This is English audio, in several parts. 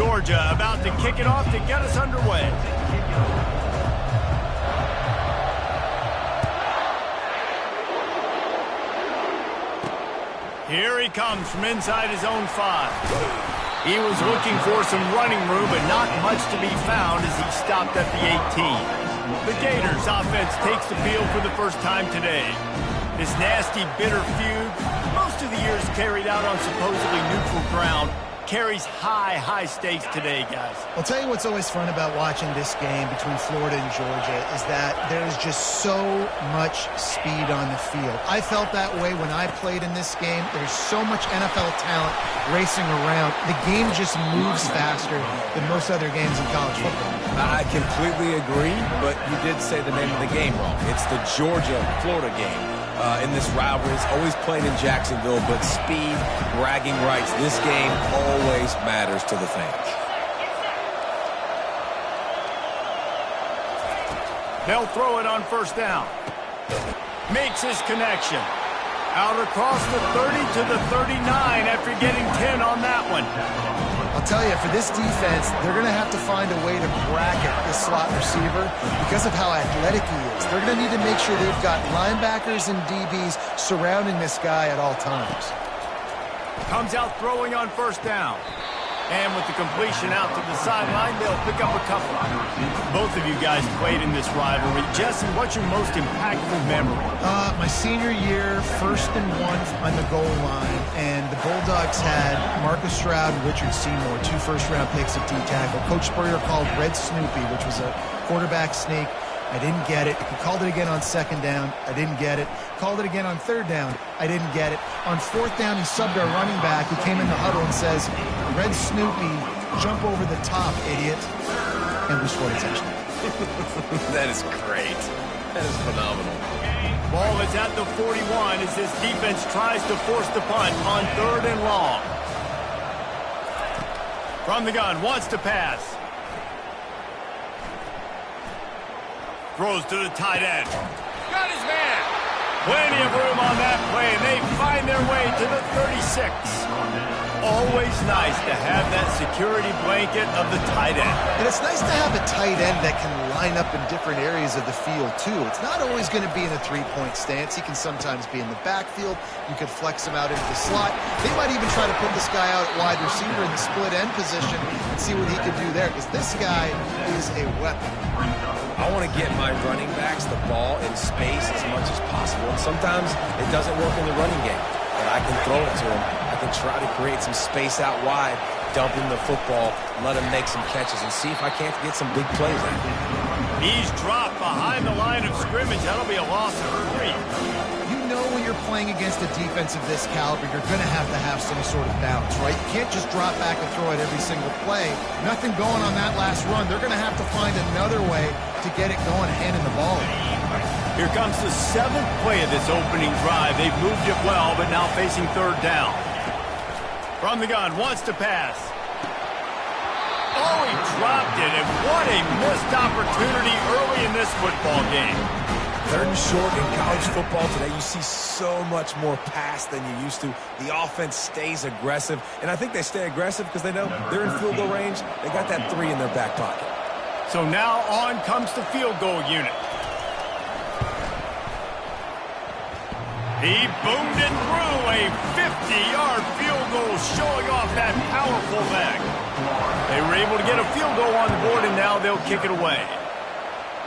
Georgia about to kick it off to get us underway. Here he comes from inside his own 5. He was looking for some running room, but not much to be found as he stopped at the 18. The Gators offense takes the field for the first time today. This nasty, bitter feud, most of the years carried out on supposedly neutral ground, carries high stakes today, guys. I'll tell you what's always fun about watching this game between Florida and Georgia is that there is just so much speed on the field. I felt that way when I played in this game. There's so much NFL talent racing around. The game just moves faster than most other games in college football. I completely agree, but you did say the name of the game wrong. It's the Georgia-Florida game. In this rivalry, it's always played in Jacksonville, but speed, bragging rights, this game always matters to the fans. They'll throw it on first down. Makes his connection. Out across the 30 to the 39 after getting 10 on that one. I'll tell you, for this defense, they're going to have to find a way to bracket this slot receiver because of how athletic he is. They're going to need to make sure they've got linebackers and DBs surrounding this guy at all times. Comes out throwing on first down. And with the completion out to the sideline, they'll pick up a couple. Both of you guys played in this rivalry. Jesse, what's your most impactful memory? My senior year, 1st and 1 on the goal line, and the Bulldogs had Marcus Stroud and Richard Seymour, 2 first-round picks at D-tackle. Coach Spurrier called Red Snoopy, which was a quarterback sneak. I didn't get it. He called it again on 2nd down. I didn't get it. Called it again on 3rd down. I didn't get it. On 4th down, he subbed our running back, who came in the huddle and says, "Red Snoopy, jump over the top, idiot." And we scored a touchdown. That is great. That is phenomenal. Ball is at the 41 as this defense tries to force the punt on 3rd and long. From the gun, wants to pass. Throws to the tight end. Got his man. Plenty of room on that play, and they find their way to the 36. Always nice to have that security blanket of the tight end. And it's nice to have a tight end that can line up in different areas of the field, too. It's not always going to be in a 3-point stance. He can sometimes be in the backfield. You could flex him out into the slot. They might even try to put this guy out at wide receiver in the split end position and see what he could do there, because this guy is a weapon. I want to get my running backs the ball in space as much as possible. And sometimes it doesn't work in the running game, but I can throw it to him. I can try to create some space out wide, dump him the football, let him make some catches, and see if I can't get some big plays out of him. He's dropped behind the line of scrimmage. That'll be a loss of 3. You know when you're playing against a defense of this caliber, you're going to have some sort of balance, right? You can't just drop back and throw it every single play. Nothing going on that last run. They're going to have to find another way to get it going, handing the ball. Here comes the 7th play of this opening drive. They've moved it well, but now facing 3rd down. From the gun, wants to pass. Oh, he dropped it, and what a missed opportunity early in this football game. 3rd and short in college football today, you see so much more pass than you used to. The offense stays aggressive, and I think they stay aggressive because they know they're in field goal range. They got that 3 in their back pocket. So now on comes the field goal unit. He boomed it through a 50-yard field goal, showing off that powerful leg. They were able to get a field goal on the board, and now they'll kick it away.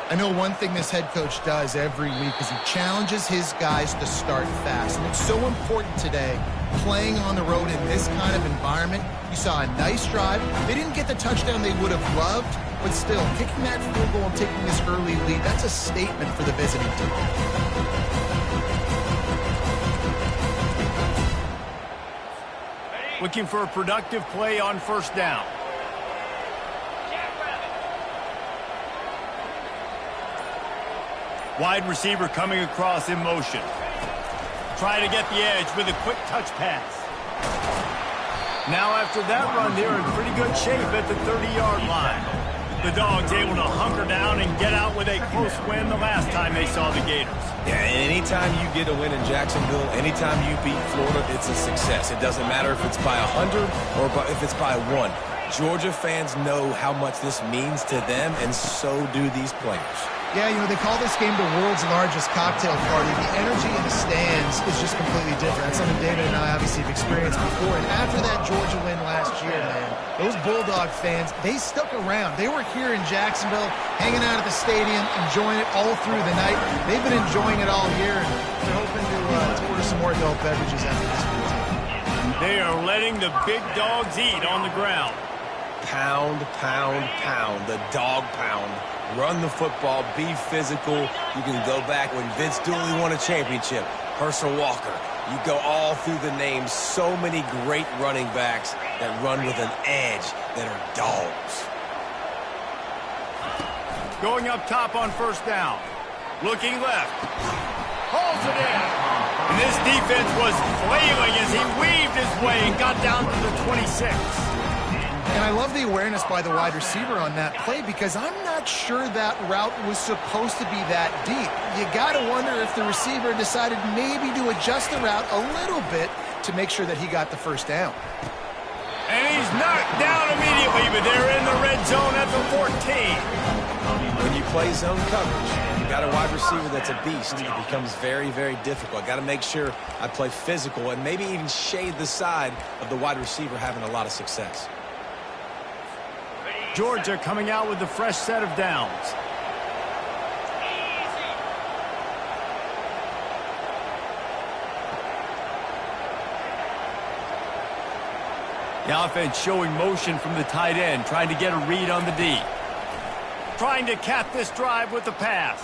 I know one thing this head coach does every week is he challenges his guys to start fast. And it's so important today, playing on the road in this kind of environment. You saw a nice drive. They didn't get the touchdown they would have loved, but still, kicking that field goal and taking this early lead, that's a statement for the visiting team. Looking for a productive play on first down. Wide receiver coming across in motion. Try to get the edge with a quick touch pass. Now after that run, they're in pretty good shape at the 30-yard line. The Dogs able to hunker down and get out with a close win the last time they saw the Gators. Yeah, anytime you get a win in Jacksonville, anytime you beat Florida, it's a success. It doesn't matter if it's by 100 or if it's by 1. Georgia fans know how much this means to them, and so do these players. Yeah, you know, they call this game the world's largest cocktail party. The energy in the stands is just completely different. That's something David and I obviously have experienced before. And after that Georgia win last year, man, those Bulldog fans, they stuck around. They were here in Jacksonville, hanging out at the stadium, enjoying it all through the night. They've been enjoying it all year, and they're hoping to order some more adult beverages after this one, too. They are letting the big dogs eat on the ground. Pound, pound, pound, the dog pound. Run the football, be physical. You can go back when Vince Dooley won a championship, Herschel Walker. You go all through the names. So many great running backs that run with an edge that are dogs. Going up top on first down. Looking left. Hauls it in. And this defense was flailing as he weaved his way and got down to the 26. And I love the awareness by the wide receiver on that play because I'm not sure that route was supposed to be that deep. You got to wonder if the receiver decided maybe to adjust the route a little bit to make sure that he got the first down. And he's knocked down immediately, but they're in the red zone at the 14. When you play zone coverage, you got a wide receiver that's a beast. It becomes very, very difficult. I got to make sure I play physical and maybe even shade the side of the wide receiver having a lot of success. Georgia coming out with a fresh set of downs. The offense showing motion from the tight end, trying to get a read on the D. Trying to cap this drive with the pass.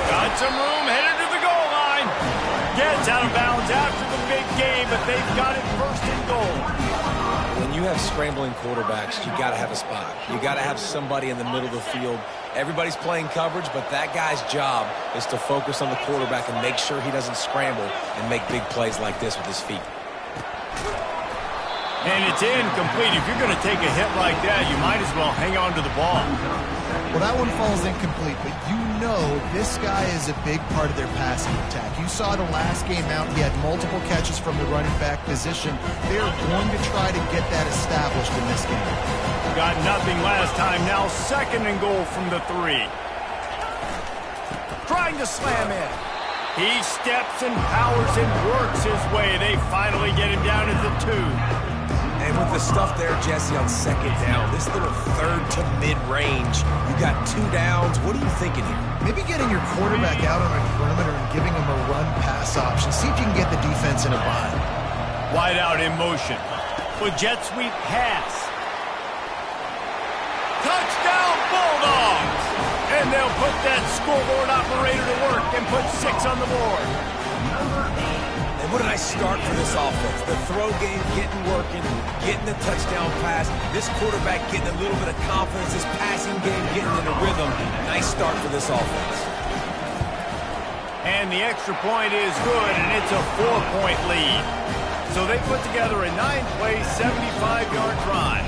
Got some room, headed to the goal line. Gets out of bounds after the big game, but they've got it first and goal. When you have scrambling quarterbacks, you got to have a spot. You got to have somebody in the middle of the field. Everybody's playing coverage, but that guy's job is to focus on the quarterback and make sure he doesn't scramble and make big plays like this with his feet. And it's incomplete. If you're going to take a hit like that, you might as well hang on to the ball. Well, that one falls incomplete, but you know this guy is a big part of their passing attack. You saw the last game out. He had multiple catches from the running back position. They're going to try to get that established in this game. Got nothing last time. Now second and goal from the 3. Trying to slam in. He steps and powers and works his way. They finally get him down at the 2. And with the stuff there, Jesse, on second down, this little third to mid-range, you got 2 downs. What are you thinking here? Maybe getting your quarterback out on a perimeter and giving him a run-pass option. See if you can get the defense in a bind. Wide out in motion. With jet sweep pass. Touchdown Bulldogs! And they'll put that scoreboard operator to work and put 6 on the board. And what a nice start for this offense. The throw game getting working, getting the touchdown pass. This quarterback getting a little bit of confidence. This passing game getting in a rhythm. Nice start for this offense. And the extra point is good, and it's a 4-point lead. So they put together a 9-play, 75-yard drive.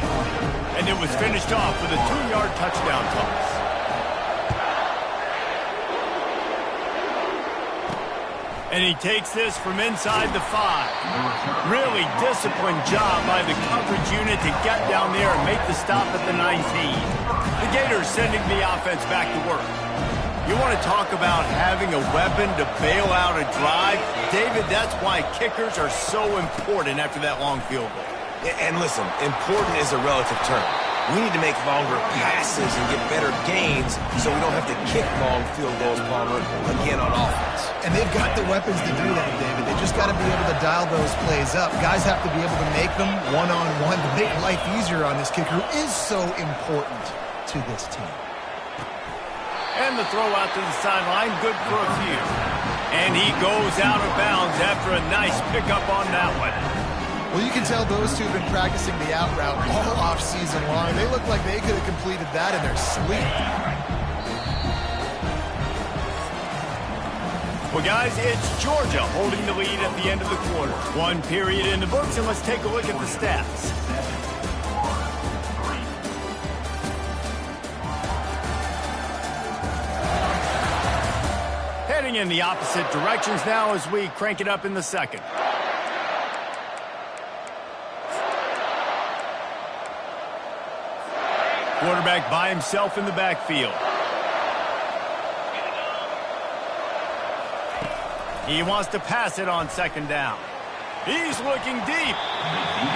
And it was finished off with a 2-yard touchdown toss. And he takes this from inside the 5. Really disciplined job by the coverage unit to get down there and make the stop at the 19. The Gators sending the offense back to work. You want to talk about having a weapon to bail out a drive? David, that's why kickers are so important after that long field goal. And listen, important is a relative term. We need to make longer passes and get better gains so we don't have to kick long field goals, Palmer, again on offense. And they've got the weapons to do that, David. They just got to be able to dial those plays up. Guys have to be able to make them one-on-one to make life easier on this kicker, who is so important to this team. And the throw out to the sideline, good for a few. And he goes out of bounds after a nice pickup on that one. Well, you can tell those two have been practicing the out route all off-season long. They look like they could have completed that in their sleep. Well, guys, it's Georgia holding the lead at the end of the quarter. 1 period in the books, and let's take a look at the stats. Heading in the opposite directions now as we crank it up in the second. Quarterback by himself in the backfield. He wants to pass it on second down. He's looking deep.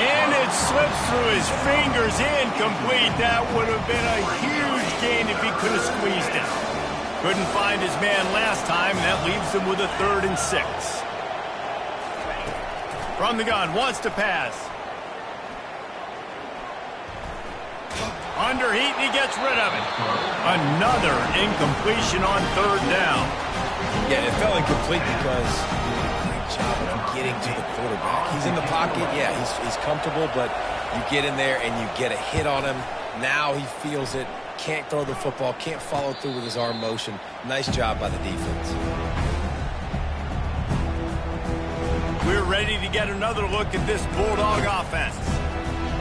And it slips through his fingers, incomplete. That would have been a huge gain if he could have squeezed it. Couldn't find his man last time, and that leaves him with a 3rd and 6. From the gun, wants to pass. Under heat, and he gets rid of it. Another incompletion on 3rd down. Yeah, it felt incomplete because great job of getting to the quarterback. He's in the pocket, yeah, he's comfortable, but you get in there and you get a hit on him. Now he feels it, can't throw the football, can't follow through with his arm motion. Nice job by the defense. We're ready to get another look at this Bulldog offense.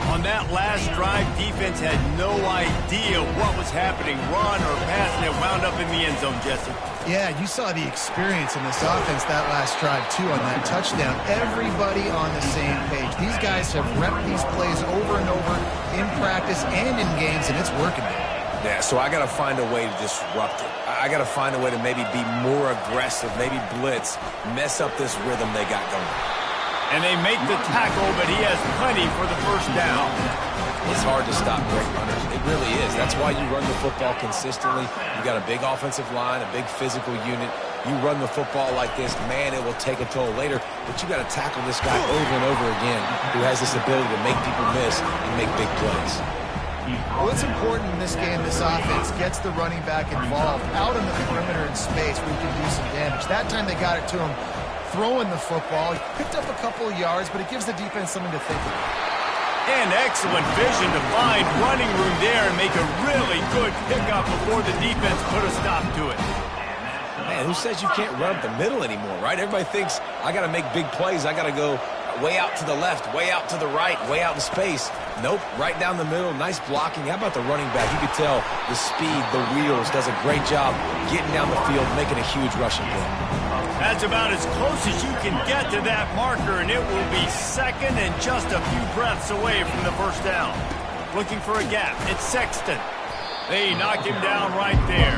On that last drive, defense had no idea what was happening, run or pass, and it wound up in the end zone, Jesse. Yeah, you saw the experience in this offense that last drive, too, on that touchdown. Everybody on the same page. These guys have repped these plays over and over in practice and in games, and it's working now. Yeah, so I got to find a way to disrupt it. I got to find a way to maybe be more aggressive, maybe blitz, mess up this rhythm they got going. And they make the tackle, but he has plenty for the 1st down. It's hard to stop great runners. It really is. That's why you run the football consistently. You got a big offensive line, a big physical unit. You run the football like this, man, it will take a toll later. But you got to tackle this guy over and over again who has this ability to make people miss and make big plays. Well, it's important in this game, this offense gets the running back involved out in the perimeter in space where he can do some damage. That time they got it to him throwing the football. He picked up a couple of yards, but it gives the defense something to think about. And excellent vision to find running room there and make a really good pickup before the defense put a stop to it. Man, who says you can't run up the middle anymore, right? Everybody thinks I got to make big plays. I got to go way out to the left, way out to the right, way out in space. Nope, right down the middle. Nice blocking. How about the running back? You could tell the speed, the wheels, does a great job getting down the field, making a huge rushing play. That's about as close as you can get to that marker, and it will be 2nd and just a few breaths away from the 1st down. Looking for a gap. It's Sexton. They knock him down right there.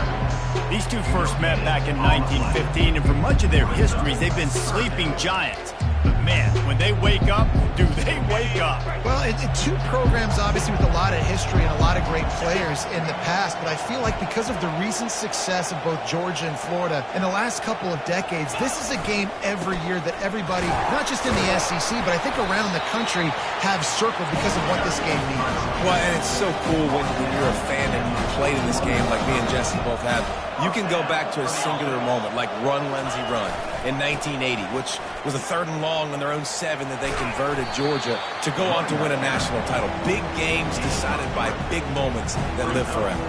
These two first met back in 1915, and for much of their histories, they've been sleeping giants. But man, when they wake up, do they wake up? Well, two programs obviously with a lot of history and a lot of great players in the past, but I feel like because of the recent success of both Georgia and Florida in the last couple of decades, this is a game every year that everybody, not just in the SEC, but I think around the country, have circled because of what this game means. Well, and it's so cool when you're a fan and you played in this game like me and Jesse both have. You can go back to a singular moment like Run, Lindsey, Run in 1980, which was a 3rd and long on their own 7 that they converted Georgia to go on to win a national title. Big games decided by big moments that live forever.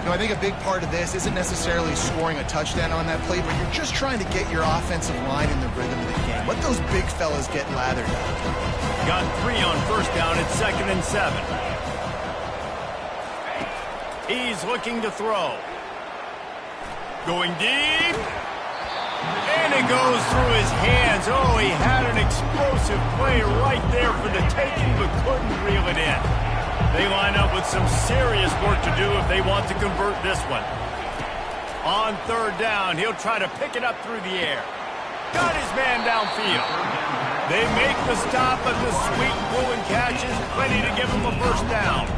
I think a big part of this isn't necessarily scoring a touchdown on that play, but you're just trying to get your offensive line in the rhythm of the game. Let those big fellas get lathered out. Got 3 on 1st down at 2nd and 7. He's looking to throw. Going deep. And it goes through his hands. Oh, he had an explosive play right there for the taking, but couldn't reel it in. They line up with some serious work to do if they want to convert this one. On 3rd down, he'll try to pick it up through the air. Got his man downfield. They make the stop, but the sweet pulling catch is plenty to give him a 1st down.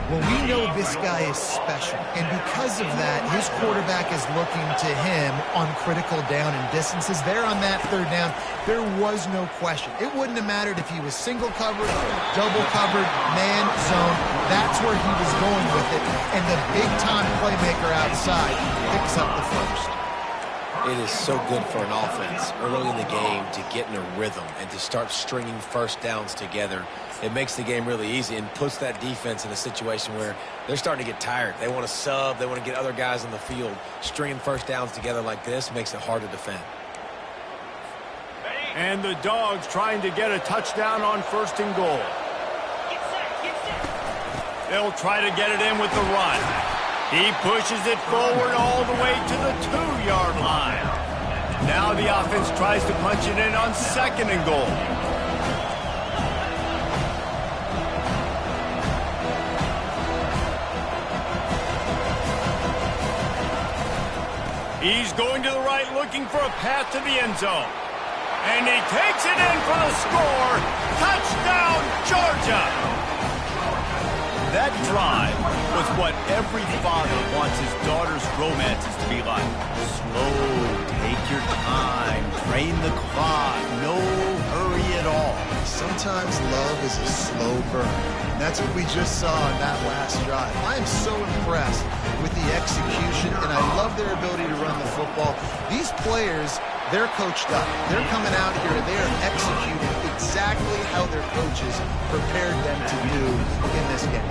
Well, we know this guy is special, and because of that, his quarterback is looking to him on critical down and distances. There on that 3rd down, there was no question. It wouldn't have mattered if he was single covered, double covered, man, zone. That's where he was going with it, and the big-time playmaker outside picks up the 1st. It is so good for an offense early in the game to get in a rhythm and to start stringing 1st downs together. It makes the game really easy and puts that defense in a situation where they're starting to get tired. They want to sub. They want to get other guys on the field. Stringing 1st downs together like this makes it hard to defend. And the Dogs trying to get a touchdown on 1st and goal. They'll try to get it in with the run. He pushes it forward all the way to the 2-yard line. Now the offense tries to punch it in on 2nd and goal. He's going to the right, looking for a path to the end zone. And he takes it in for the score. Touchdown, Georgia! That drive was what every father wants his daughter's romances to be like. Slow, take your time, drain the clock, no hurry at all. Sometimes love is a slow burn. And that's what we just saw in that last drive. I am so impressed with the execution, and I love their ability to run the football. These players, they're coached up. They're coming out here and they're executing exactly how their coaches prepared them to do in this game.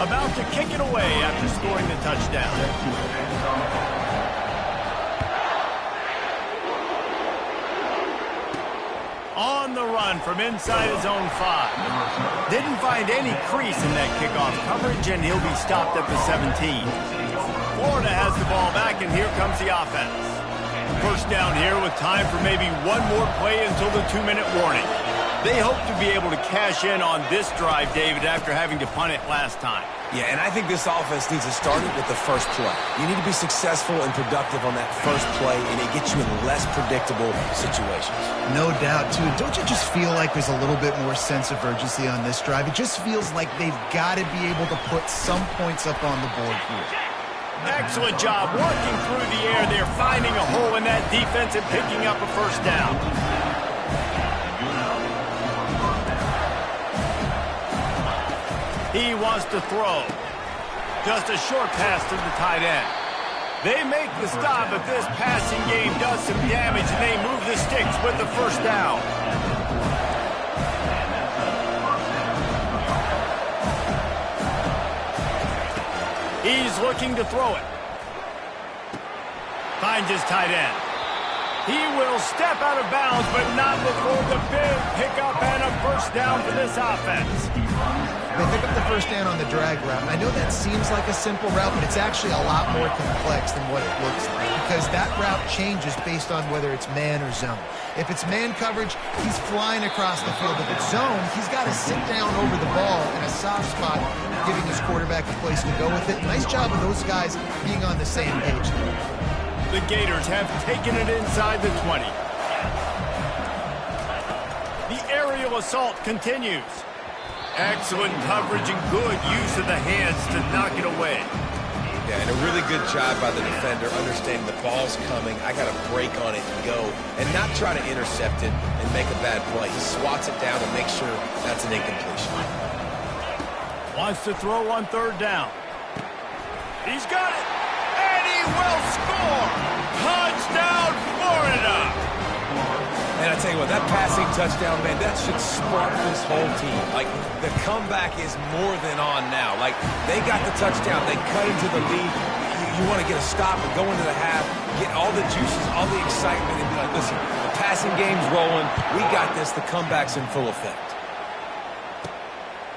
About to kick it away after scoring the touchdown. On the run from inside his own 5. Didn't find any crease in that kickoff coverage, and he'll be stopped at the 17. Florida has the ball back, and here comes the offense. First down here with time for maybe one more play until the 2-minute warning. They hope to be able to cash in on this drive, David, after having to punt it last time. Yeah, and I think this offense needs to start it with the first play. You need to be successful and productive on that first play, and it gets you in less predictable situations. No doubt, too. Don't you just feel like there's a little bit more sense of urgency on this drive? It just feels like they've got to be able to put some points up on the board here. Excellent job working through the air. They're finding a hole in that defense and picking up a first down. He wants to throw. Just a short pass to the tight end. They make the stop, but this passing game does some damage, and they move the sticks with the first down. He's looking to throw it. Finds his tight end. He will step out of bounds, but not before the big pickup and a first down for this offense. They pick up the first down on the drag route. I know that seems like a simple route, but it's actually a lot more complex than what it looks like, because that route changes based on whether it's man or zone. If it's man coverage, he's flying across the field. If it's zone, he's got to sit down over the ball in a soft spot, giving his quarterback a place to go with it. Nice job of those guys being on the same page. The Gators have taken it inside the 20. The aerial assault continues. Excellent coverage and good use of the hands to knock it away. Yeah, and a really good job by the defender understanding the ball's coming. I got to break on it and go, and not try to intercept it and make a bad play. He swats it down and makes sure that's an incompletion. Wants to throw on third down. He's got it, and he will score. Touchdown, Florida. And I tell you what, that passing touchdown, man, that should spark this whole team. Like, the comeback is more than on now. Like, they got the touchdown. They cut into the lead. You want to get a stop and go into the half, get all the juices, all the excitement, and be like, listen, the passing game's rolling. We got this. The comeback's in full effect.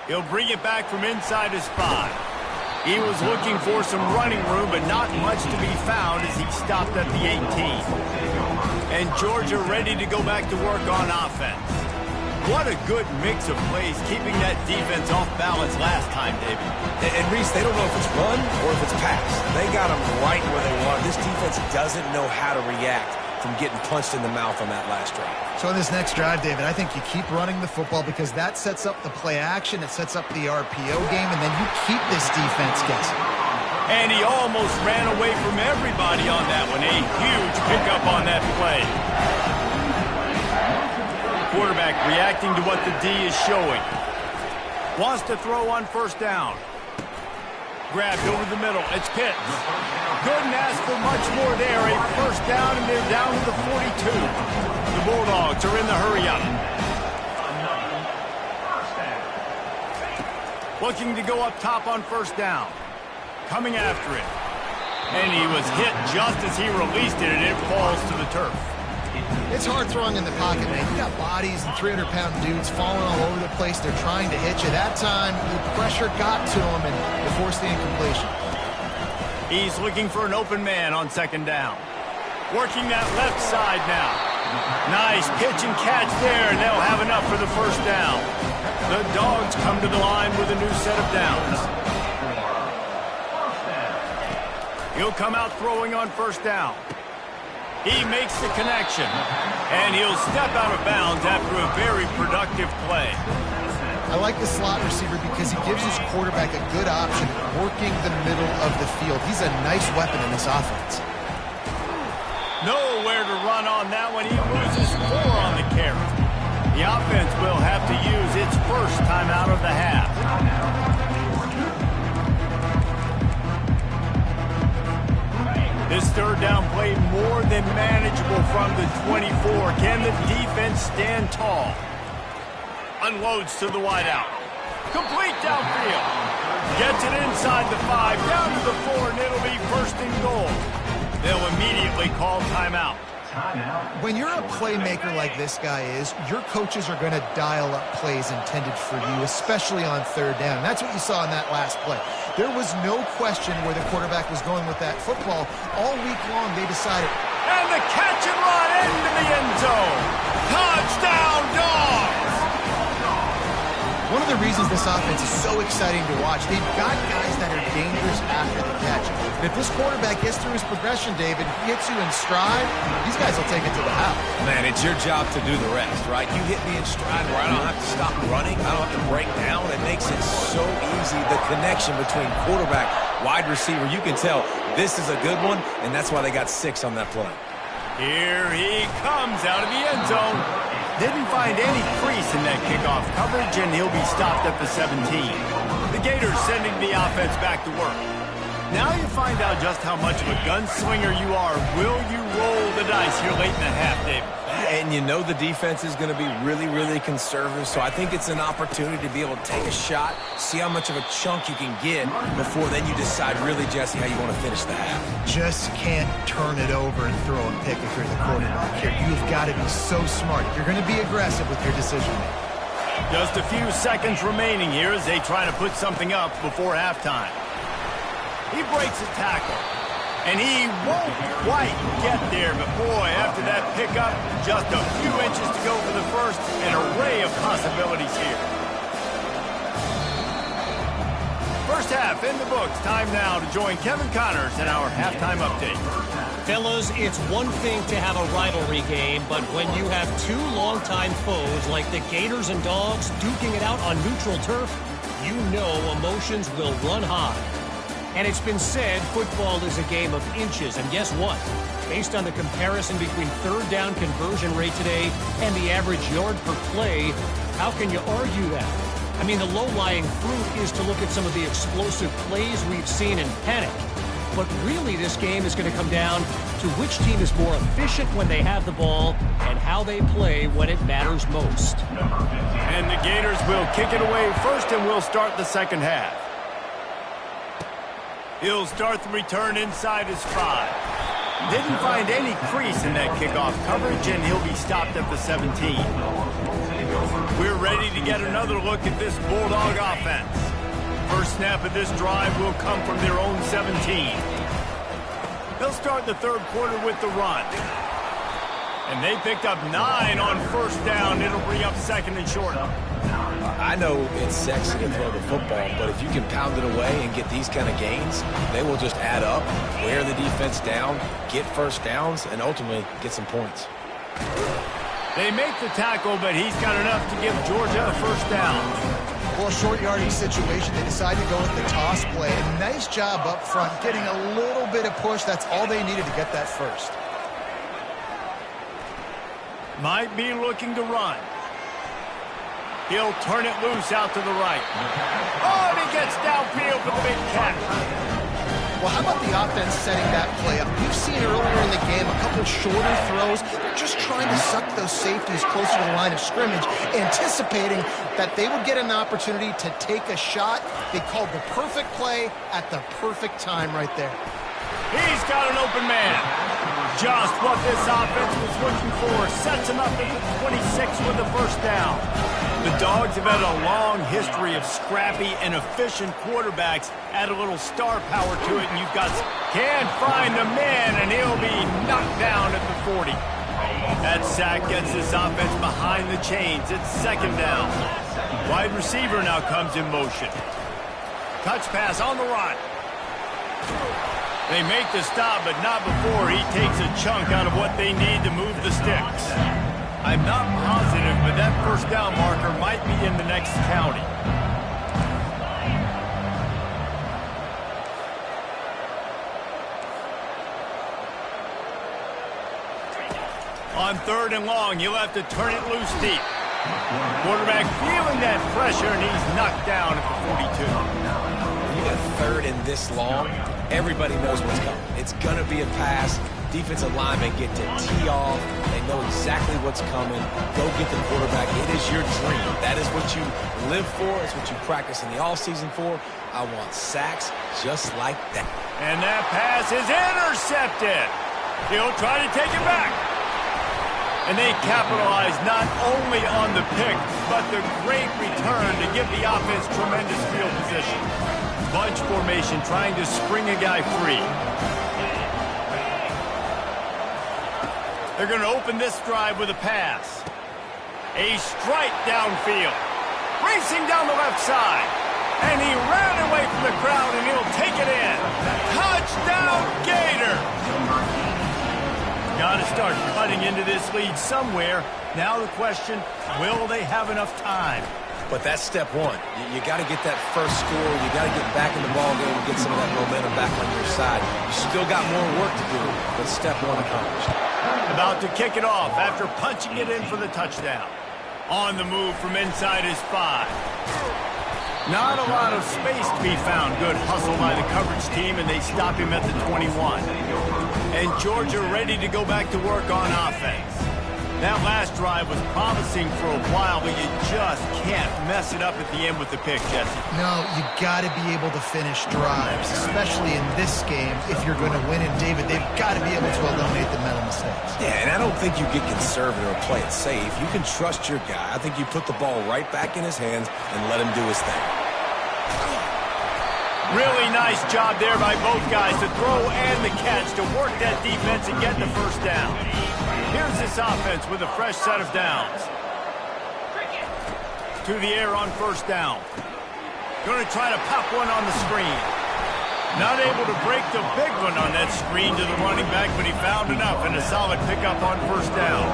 He'll bring it back from inside his 5. He was looking for some running room, but not much to be found as he stopped at the 18. And Georgia ready to go back to work on offense. What a good mix of plays, keeping that defense off balance last time, David. And Reese, they don't know if it's run or if it's pass. They got them right where they want. This defense doesn't know how to react from getting punched in the mouth on that last drive. So in this next drive, David, I think you keep running the football because that sets up the play action, it sets up the RPO game, and then you keep this defense guessing. And he almost ran away from everybody on that one. A huge pickup on that play. Quarterback reacting to what the D is showing. Wants to throw on first down. Grabbed over the middle. It's Pitts. Couldn't ask for much more there. A first down, and they're down to the 42. The Bulldogs are in the hurry-up. Looking to go up top on first down. Coming after it. And he was hit just as he released it, and it falls to the turf. It's hard throwing in the pocket, man. You got bodies and 300-pound dudes falling all over the place. They're trying to hit you. That time, the pressure got to him, and they forced the incompletion. He's looking for an open man on second down. Working that left side now. Nice pitch and catch there, and they'll have enough for the first down. The Dogs come to the line with a new set of downs. He'll come out throwing on first down. He makes the connection, and he'll step out of bounds after a very productive play. I like the slot receiver because he gives his quarterback a good option working the middle of the field. He's a nice weapon in this offense. Nowhere to run on that one. He loses 4 on the carry. The offense will have to use its first timeout of the half. This third down play more than manageable from the 24. Can the defense stand tall? Unloads to the wideout. Complete downfield. Gets it inside the 5, down to the 4, and it'll be first and goal. They'll immediately call timeout. When you're a playmaker like this guy is, your coaches are going to dial up plays intended for you, especially on third down. That's what you saw in that last play. There was no question where the quarterback was going with that football. All week long, they decided. And the catch and run into the end zone. Touchdown, Dogs! One of the reasons this offense is so exciting to watch, they've got guys that are dangerous after the catch. And if this quarterback gets through his progression, David, hits you in stride, these guys will take it to the house. Man, it's your job to do the rest, right? You hit me in stride where I don't have to stop running. I don't have to break down. It makes it so easy. The connection between quarterback, wide receiver, you can tell this is a good one, and that's why they got 6 on that play. Here he comes out of the end zone. Didn't find any crease in that kickoff coverage, and he'll be stopped at the 17. The Gators sending the offense back to work. Now you find out just how much of a gunslinger you are. Will you roll the dice here late in the half, David? And you know the defense is going to be really, really conservative, so I think it's an opportunity to be able to take a shot, see how much of a chunk you can get before then you decide really, Jesse, how you want to finish the half. Just can't turn it over and throw a pick if you're the quarterback here. You've got to be so smart. You're going to be aggressive with your decision-making. Just a few seconds remaining here as they try to put something up before halftime. He breaks a tackle, and he won't quite get there. But, boy, after that pickup, just a few inches to go for the first. An array of possibilities here. First half in the books. Time now to join Kevin Connors in our halftime update. Fellas, it's one thing to have a rivalry game, but when you have 2 longtime foes like the Gators and Dogs duking it out on neutral turf, you know emotions will run high. And it's been said football is a game of inches, and guess what? Based on the comparison between third down conversion rate today and the average yard per play, how can you argue that? I mean, the low-lying fruit is to look at some of the explosive plays we've seen in panic. But really, this game is going to come down to which team is more efficient when they have the ball and how they play when it matters most. And the Gators will kick it away first, and we'll start the second half. He'll start the return inside his 5. Didn't find any crease in that kickoff coverage, and he'll be stopped at the 17. We're ready to get another look at this Bulldog offense. First snap of this drive will come from their own 17. They'll start the third quarter with the run. And they picked up 9 on first down. It'll bring up second and short. I know it's sexy to throw the football, but if you can pound it away and get these kind of gains, they will just add up, wear the defense down, get first downs, and ultimately get some points. They make the tackle, but he's got enough to give Georgia a first down. Well, short yardage situation, they decide to go with the toss play. A nice job up front, getting a little bit of push. That's all they needed to get that first. Might be looking to run. He'll turn it loose out to the right. Oh, and he gets downfield for the big catch. Well, how about the offense setting that play up? We've seen earlier in the game a couple shorter throws. They're just trying to suck those safeties closer to the line of scrimmage, anticipating that they would get an opportunity to take a shot. They called the perfect play at the perfect time right there. He's got an open man. Just what this offense was looking for. Sets him up at the 26 with the first down. The Dogs have had a long history of scrappy and efficient quarterbacks. Add a little star power to it, and you've got... Can't find the man, and he'll be knocked down at the 40. That sack gets this offense behind the chains. It's second down. Wide receiver now comes in motion. Touch pass on the run. They make the stop, but not before he takes a chunk out of what they need to move the sticks. I'm not positive, but that first down marker might be in the next county. On third and long, you'll have to turn it loose deep. Quarterback feeling that pressure, and he's knocked down at the 42. When you got third and this long, everybody knows what's coming. It's going to be a pass. Defensive linemen get to tee off. They know exactly what's coming. Go get the quarterback. It is your dream. That is what you live for. It's what you practice in the offseason for. I want sacks just like that. And that pass is intercepted. He'll try to take it back. And they capitalize not only on the pick, but the great return to give the offense tremendous field position. Bunch formation trying to spring a guy free. They're going to open this drive with a pass. A strike downfield. Racing down the left side. And he ran away from the crowd, and he'll take it in. Touchdown, Gators! Got to start cutting into this lead somewhere. Now the question, will they have enough time? But that's step one. You got to get that first score. You got to get back in the ball game and get some of that momentum back on your side. You still got more work to do, but step one accomplished. About to kick it off after punching it in for the touchdown. On the move from inside his 5. Not a lot of space to be found. Good hustle by the coverage team, and they stop him at the 21. And Georgia ready to go back to work on offense. That last drive was promising for a while, but you just can't mess it up at the end with the pick, Jesse. No, you got to be able to finish drives, especially in this game if you're going to win. And, David, they've got to be able to eliminate the mental mistakes. Yeah, and I don't think you get conservative or play it safe. You can trust your guy. I think you put the ball right back in his hands and let him do his thing. Really nice job there by both guys to throw and the catch to work that defense and get the first down. Here's this offense with a fresh set of downs. To the air on first down. Going to try to pop one on the screen. Not able to break the big one on that screen to the running back, but he found enough and a solid pickup on first down.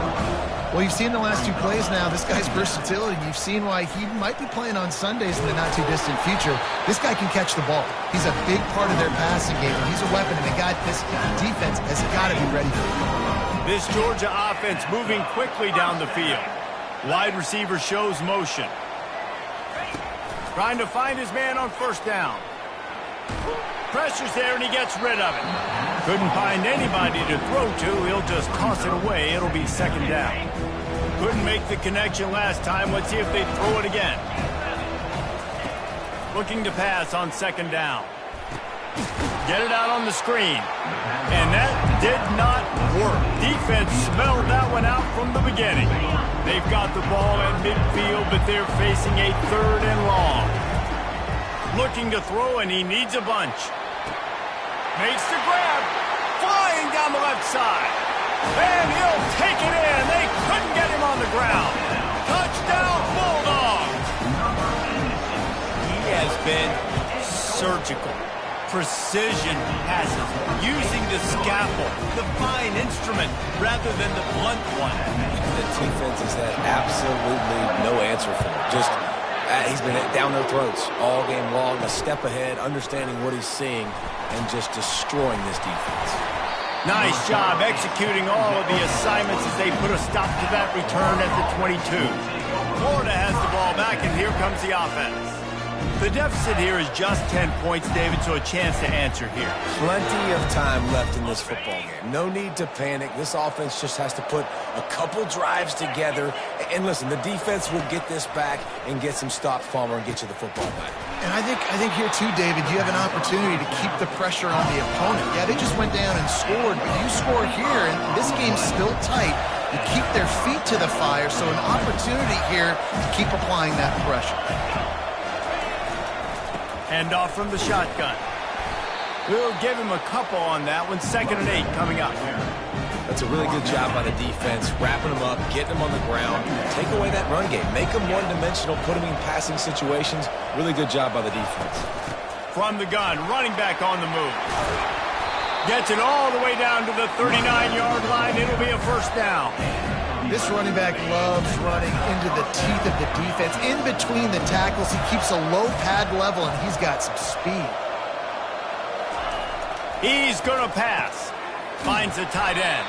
Well, you've seen the last 2 plays now. This guy's versatility. You've seen why he might be playing on Sundays in the not-too-distant future. This guy can catch the ball. He's a big part of their passing game, and he's a weapon, and this defense has got to be ready for him. This Georgia offense moving quickly down the field. Wide receiver shows motion. Trying to find his man on first down. Pressure's there, and he gets rid of it. Couldn't find anybody to throw to. He'll just toss it away. It'll be second down. Couldn't make the connection last time. Let's see if they throw it again. Looking to pass on second down. Get it out on the screen. And that did not work. Defense smelled that one out from the beginning. They've got the ball at midfield, but they're facing a third and long. Looking to throw, and he needs a bunch. Makes the grab. Flying down the left side. And he'll take it in. They couldn't get him on the ground. Touchdown, Bulldogs. He has been surgical. Precision passes. Using the scalpel, the fine instrument, rather than the blunt one. The defense has had absolutely no answer for him. Just he's been down their throats all game long, a step ahead, understanding what he's seeing, and just destroying this defense. Nice job executing all of the assignments as they put a stop to that return at the 22. Florida has the ball back, and here comes the offense. The deficit here is just 10 points, David, so a chance to answer here. Plenty of time left in this football game. No need to panic. This offense just has to put a couple drives together. And listen, the defense will get this back and get some stops, Palmer, and get you the football back. And I think here too, David, you have an opportunity to keep the pressure on the opponent. Yeah, they just went down and scored, but you score here, and this game's still tight. You keep their feet to the fire, so an opportunity here to keep applying that pressure. Hand off from the shotgun. We'll give him a couple on that one. 2nd and 8 coming up. That's a really good job by the defense, wrapping them up, getting them on the ground. Take away that run game. Make them one-dimensional, put them in passing situations. Really good job by the defense. From the gun, running back on the move. Gets it all the way down to the 39-yard line. It'll be a first down. This running back loves running into the teeth of the defense. In between the tackles, he keeps a low pad level, and he's got some speed. He's going to pass. Finds the tight end.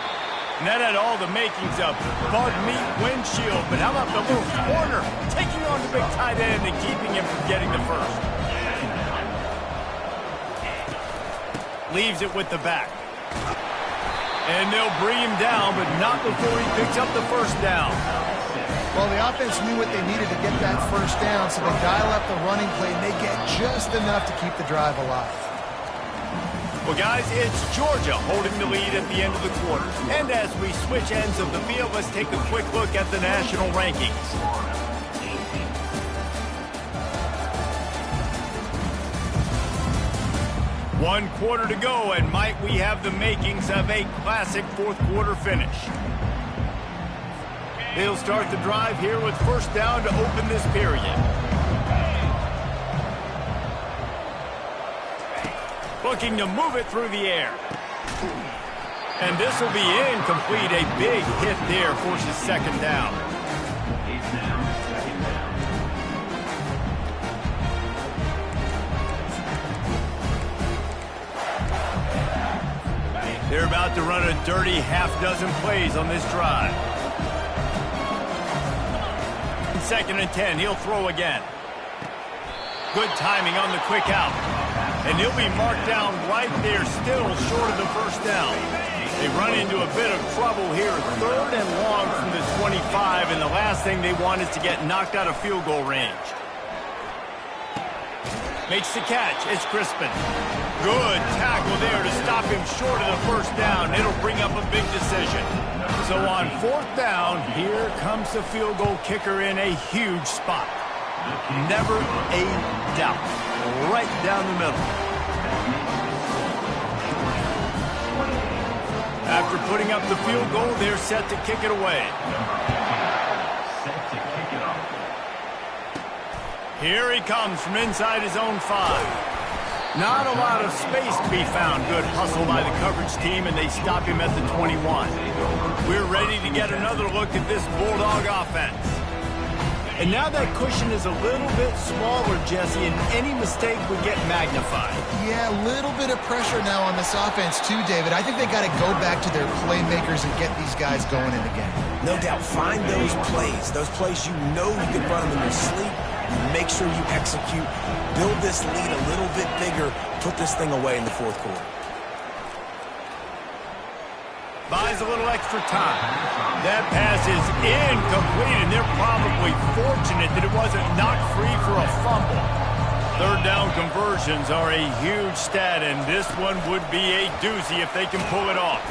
And that had all the makings of bug meat windshield. But how about the little corner taking on the big tight end and keeping him from getting the first? Leaves it with the back. And they'll bring him down, but not before he picks up the first down. Well, the offense knew what they needed to get that first down, so they dial up the running play, and they get just enough to keep the drive alive. Well, guys, it's Georgia holding the lead at the end of the quarter. And as we switch ends of the field, let's take a quick look at the national rankings. One quarter to go, and might we have the makings of a classic fourth quarter finish. They'll start the drive here with first down to open this period. Looking to move it through the air. And this will be incomplete. A big hit there forces second down. They're about to run a dirty half-dozen plays on this drive. Second and 10, he'll throw again. Good timing on the quick out. And he'll be marked down right there, still short of the first down. They run into a bit of trouble here, third and long from the 25, and the last thing they want is to get knocked out of field goal range. Makes the catch. It's Crispin. Good tackle there to stop him short of the first down. It'll bring up a big decision. So on fourth down, here comes the field goal kicker in a huge spot. Never a doubt. Right down the middle. After putting up the field goal, they're set to kick it away. Here he comes from inside his own 5. Not a lot of space to be found. Good hustle by the coverage team, and they stop him at the 21. We're ready to get another look at this Bulldog offense. And now that cushion is a little bit smaller, Jesse, and any mistake would get magnified. Yeah, a little bit of pressure now on this offense too, David. I think they got to go back to their playmakers and get these guys going in the game. No doubt. Find those plays you know you can run them in your sleep. Make sure you execute. Build this lead a little bit bigger. Put this thing away in the fourth quarter. Buys a little extra time. That pass is incomplete, and they're probably fortunate that it wasn't knocked free for a fumble. Third down conversions are a huge stat, and this one would be a doozy if they can pull it off.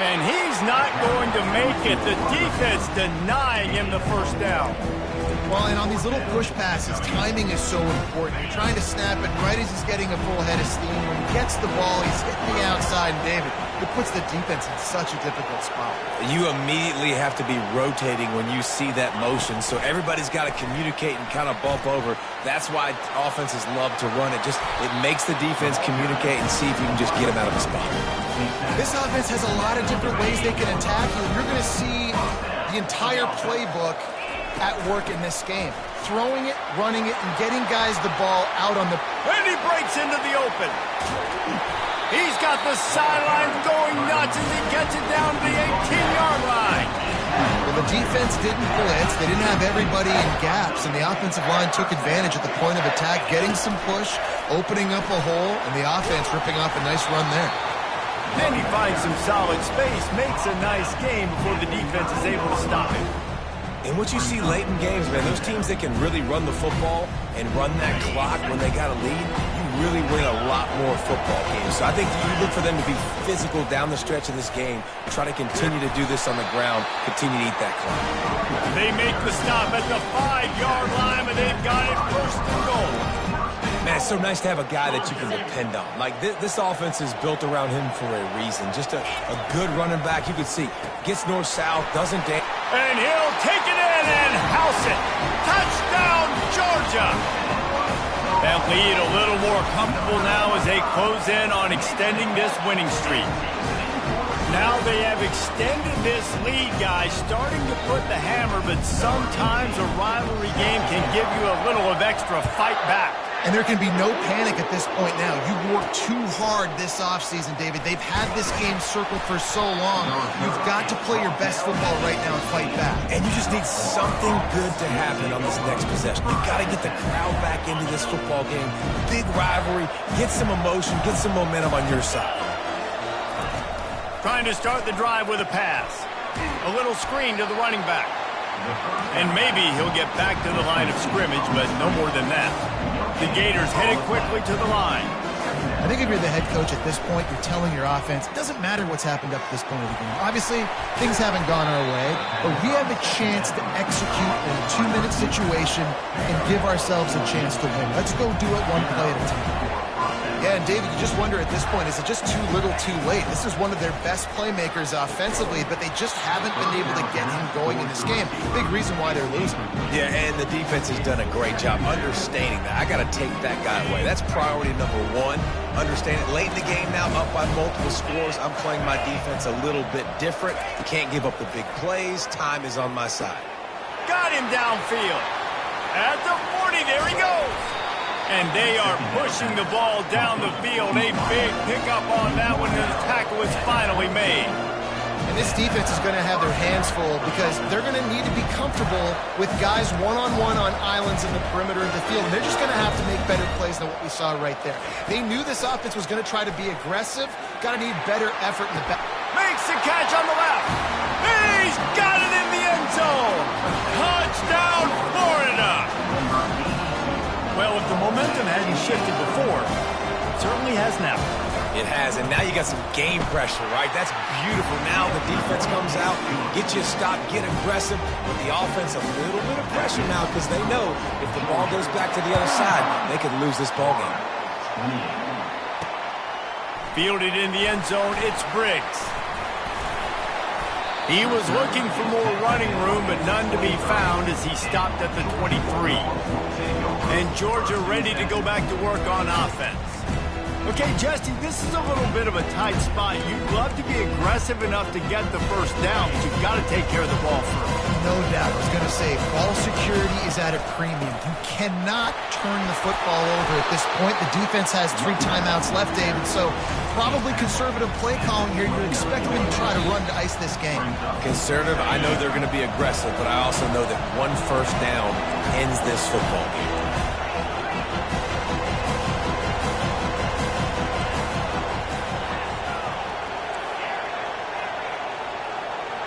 And he's not going to make it. The defense denying him the first down. Well, and on these little push passes, timing is so important. You're trying to snap it right as he's getting a full head of steam. When he gets the ball, he's hitting the outside, and David, it puts the defense in such a difficult spot. You immediately have to be rotating when you see that motion, so everybody's got to communicate and kind of bump over. That's why offenses love to run it. It makes the defense communicate and see if you can just get them out of the spot. This offense has a lot of different ways they can attack you. You're going to see the entire playbook at work in this game. Throwing it, running it, and getting guys the ball out on the... And he breaks into the open. He's got the sideline going nuts as he gets it down to the 18-yard line. Well, the defense didn't blitz. They didn't have everybody in gaps, and the offensive line took advantage at the point of attack, getting some push, opening up a hole, and the offense ripping off a nice run there. Then he finds some solid space, makes a nice game before the defense is able to stop him. And what you see late in games, man, those teams that can really run the football and run that clock when they got a lead, you really win a lot more football games. So I think you look for them to be physical down the stretch of this game, try to continue to do this on the ground, continue to eat that clock. They make the stop at the 5-yard line, but they've got it first and goal. Man, Man, it's so nice to have a guy that you can depend on. Like, this offense is built around him for a reason. Just a good running back. You can see, gets north-south, doesn't dance. And he'll take it in and house it. Touchdown, Georgia. That lead a little more comfortable now as they close in on extending this winning streak. Now they have extended this lead, guys, starting to put the hammer, but sometimes a rivalry game can give you a little of extra fight back. And there can be no panic at this point now. You worked too hard this offseason, David. They've had this game circled for so long. You've got to play your best football right now and fight back. And you just need something good to happen on this next possession. You've got to get the crowd back into this football game. Big rivalry. Get some emotion. Get some momentum on your side. Trying to start the drive with a pass. A little screen to the running back. And maybe he'll get back to the line of scrimmage, but no more than that. The Gators headed quickly to the line. I think if you're the head coach at this point, you're telling your offense, it doesn't matter what's happened up to this point of the game. Obviously, things haven't gone our way, but we have a chance to execute in a 2-minute situation and give ourselves a chance to win. Let's go do it one play at a time. Yeah, and David, you just wonder at this point, is it just too little too late? This is one of their best playmakers offensively, but they just haven't been able to get him going in this game. Big reason why they're losing. Yeah, and the defense has done a great job understanding that. I got to take that guy away. That's priority number one. Understand it late in the game now, up by multiple scores. I'm playing my defense a little bit different. Can't give up the big plays. Time is on my side. Got him downfield. At the 40, there he goes. And they are pushing the ball down the field. A big pickup on that one, and the tackle is finally made. And this defense is going to have their hands full because they're going to need to be comfortable with guys one-on-one on islands in the perimeter of the field. And they're just going to have to make better plays than what we saw right there. They knew this offense was going to try to be aggressive. Got to need better effort in the back. Makes the catch on the left. He's got it in the end zone. Touchdown, Florida. Well, if the momentum hadn't shifted before, it certainly has now. It has, and now you got some game pressure, right? That's beautiful. Now the defense comes out, get you a stop, get aggressive. With the offense, a little bit of pressure now because they know if the ball goes back to the other side, they could lose this ball game. Fielded in the end zone, it's Briggs. He was looking for more running room, but none to be found as he stopped at the 23. And Georgia ready to go back to work on offense. Okay, Jesse, this is a little bit of a tight spot. You'd love to be aggressive enough to get the first down, but you've got to take care of the ball first. No doubt. I was going to say, ball security is at a premium. You cannot turn the football over at this point. The defense has 3 timeouts left, David, so probably conservative play calling here. You're expecting them to try to run to ice this game. Conservative, I know they're going to be aggressive, but I also know that one first down ends this football game.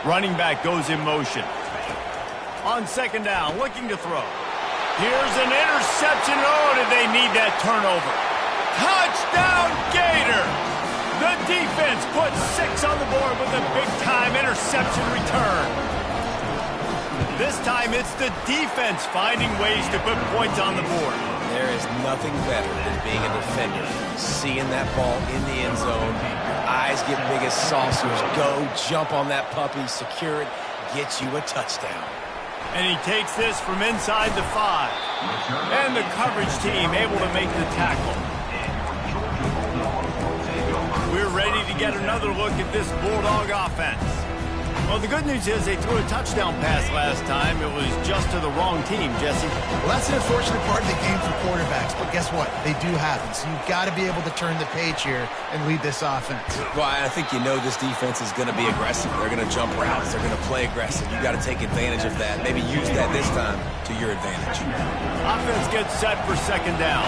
Running back goes in motion. On second down, looking to throw. Here's an interception. Oh, did they need that turnover? Touchdown, Gator! The defense puts 6 on the board with a big-time interception return. This time, it's the defense finding ways to put points on the board. There is nothing better than being a defender. Seeing that ball in the end zone, your eyes get big as saucers. Go, jump on that puppy, secure it, get you a touchdown. And he takes this from inside the 5. And the coverage team able to make the tackle. We're ready to get another look at this Bulldog offense. Well, the good news is they threw a touchdown pass last time. It was just to the wrong team, Jesse. Well, that's an unfortunate part of the game for quarterbacks, but guess what? They do happen, so you've got to be able to turn the page here and lead this offense. Well, I think you know this defense is going to be aggressive. They're going to jump routes. They're going to play aggressive. You've got to take advantage of that. Maybe use that this time to your advantage. Offense gets set for second down.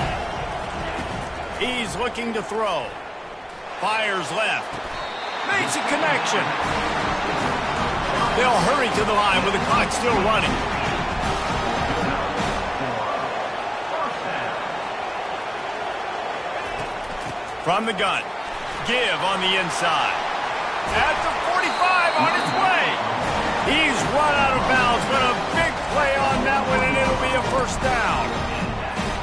He's looking to throw. Fires left. Makes a connection. They'll hurry to the line with the clock still running. From the gun. Give on the inside. At the 45 on his way. He's run out of bounds, but a big play on that one, and it'll be a first down.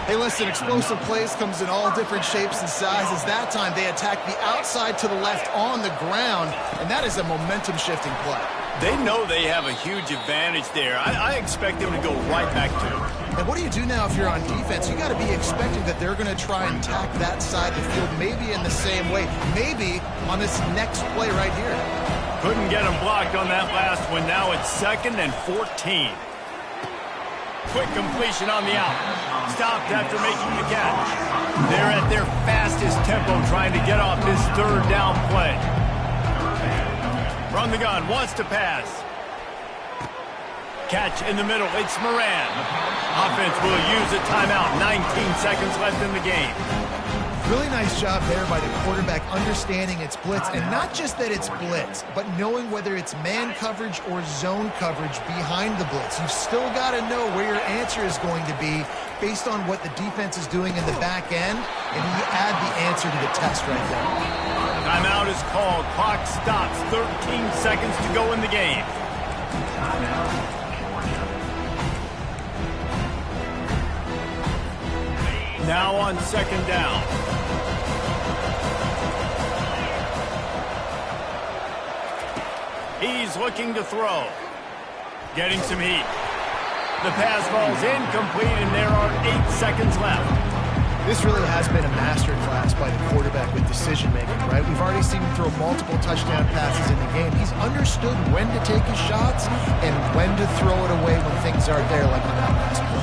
Hey, listen, explosive plays comes in all different shapes and sizes. That time, they attack the outside to the left on the ground, and that is a momentum-shifting play. They know they have a huge advantage there. I expect them to go right back to it. And what do you do now if you're on defense? You got to be expecting that they're going to try and attack that side of the field, maybe in the same way, maybe on this next play right here. Couldn't get him blocked on that last one. Now it's 2nd and 14. Quick completion on the out. Stopped after making the catch. They're at their fastest tempo trying to get off this 3rd down play. From the gun, wants to pass. Catch in the middle, it's Moran. Offense will use a timeout. 19 seconds left in the game. Really nice job there by the quarterback understanding it's blitz, and not just that it's blitz, but knowing whether it's man coverage or zone coverage behind the blitz. You've still got to know where your answer is going to be based on what the defense is doing in the back end, and you add the answer to the test right there. Timeout is called. Clock stops. 13 seconds to go in the game. Now on 2nd down. He's looking to throw. Getting some heat. The pass falls incomplete, and there are 8 seconds left. This really has been a masterclass by the quarterback with decision-making, right? We've already seen him throw multiple touchdown passes in the game. He's understood when to take his shots and when to throw it away when things aren't there, like on that last play.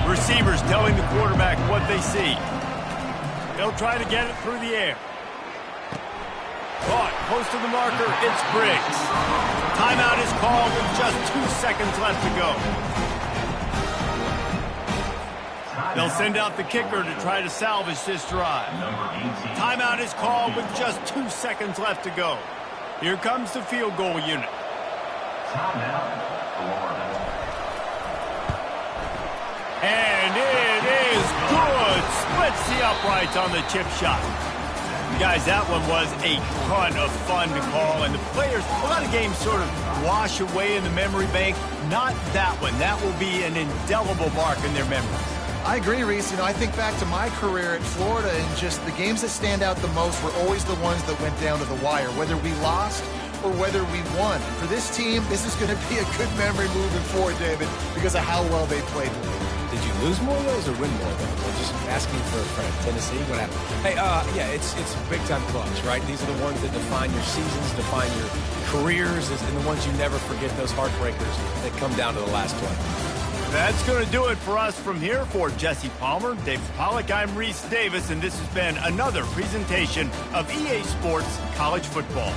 Receivers telling the quarterback what they see. They'll try to get it through the air. Caught close to the marker. It's Briggs. Timeout is called with just 2 seconds left to go. They'll send out the kicker to try to salvage this drive. Timeout is called with just 2 seconds left to go. Here comes the field goal unit. And it is good. Splits the uprights on the chip shot. Guys, that one was a ton of fun to call, and the players, a lot of games sort of wash away in the memory bank. Not that one. That will be an indelible mark in their memories. I agree, Reese. You know, I think back to my career at Florida, and just the games that stand out the most were always the ones that went down to the wire, whether we lost or whether we won. For this team, this is going to be a good memory moving forward, David, because of how well they played. Did you lose more of those or win more of them? Or just asking for a friend. Tennessee, what happened? Hey, yeah, it's big-time clubs, right? These are the ones that define your seasons, define your careers, and the ones you never forget, those heartbreakers that come down to the last play. That's going to do it for us from here. For Jesse Palmer, David Pollack, I'm Reese Davis, and this has been another presentation of EA Sports College Football.